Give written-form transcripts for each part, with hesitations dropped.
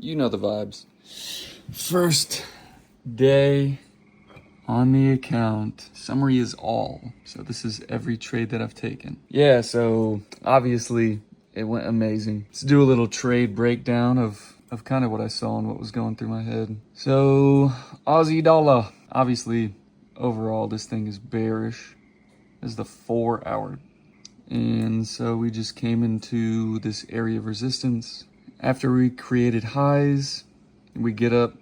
You know the vibes. First day on the account. Summary is all. So this is every trade that I've taken. Yeah, so obviously it went amazing. Let's do a little trade breakdown of kind of what I saw and what was going through my head. So Aussie dollar. Obviously, overall, this thing is bearish. This is the 4 hour. And so we just came into this area of resistance. After we created highs, we get up,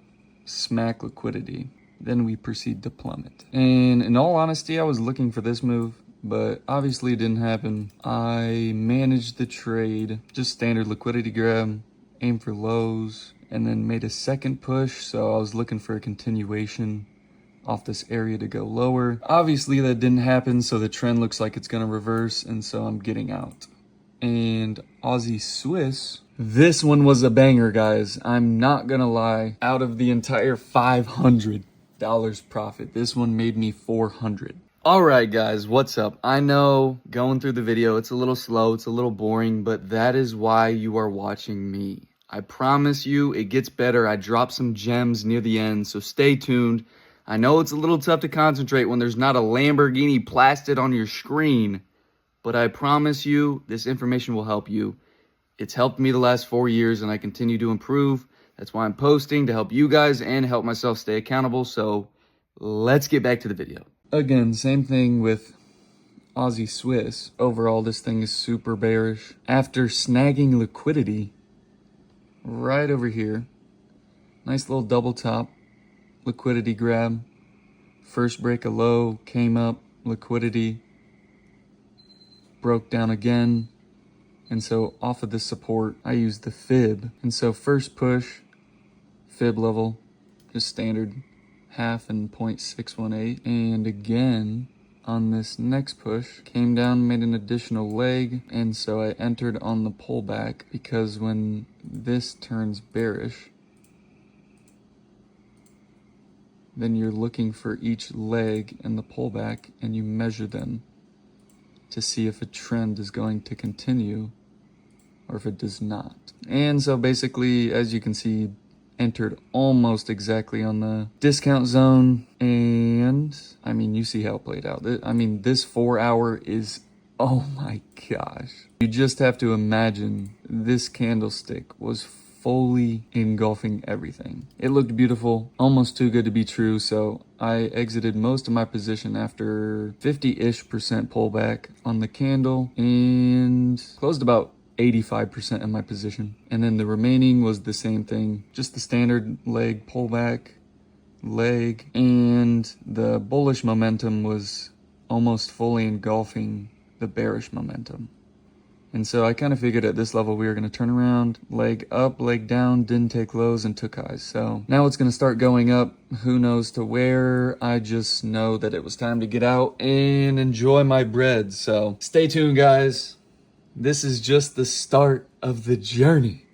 smack liquidity. Then we proceed to plummet. And in all honesty, I was looking for this move, but obviously it didn't happen. I managed the trade, just standard liquidity grab, aim for lows, and then made a second push. So I was looking for a continuation off this area to go lower. Obviously that didn't happen, so the trend looks like it's gonna reverse, and so I'm getting out. And Aussie Swiss, this one was a banger, guys. I'm not gonna lie. Out of the entire $500 profit, this one made me 400. All right, guys, what's up? I know going through the video, it's a little slow, it's a little boring, but that is why you are watching me. I promise you it gets better. I drop some gems near the end, so stay tuned. I know it's a little tough to concentrate when there's not a Lamborghini plastered on your screen, but I promise you this information will help you. It's helped me the last 4 years, and I continue to improve. That's why I'm posting, to help you guys and help myself stay accountable. So let's get back to the video. Again, same thing with Aussie Swiss. Overall, this thing is super bearish. After snagging liquidity right over here, nice little double top, liquidity grab, first break of low, came up, liquidity, broke down again. And so off of this support, I used the fib. And so first push, fib level, just standard, half and 0.618. And again, on this next push, came down, made an additional leg. And so I entered on the pullback, because when this turns bearish, then you're looking for each leg in the pullback and you measure them to see if a trend is going to continue or if it does not. And so basically, as you can see, entered almost exactly on the discount zone. And I mean, you see how it played out. I mean, this 4 hour is, oh my gosh. You just have to imagine this candlestick was fully engulfing everything. It looked beautiful, almost too good to be true. So I exited most of my position after 50-ish% pullback on the candle and closed about 85% of my position. And then the remaining was the same thing, just the standard leg pullback, leg, and the bullish momentum was almost fully engulfing the bearish momentum. And so I kind of figured at this level we were going to turn around, leg up, leg down, didn't take lows and took highs. So now it's going to start going up. Who knows to where? I just know that it was time to get out and enjoy my bread. So stay tuned, guys. This is just the start of the journey.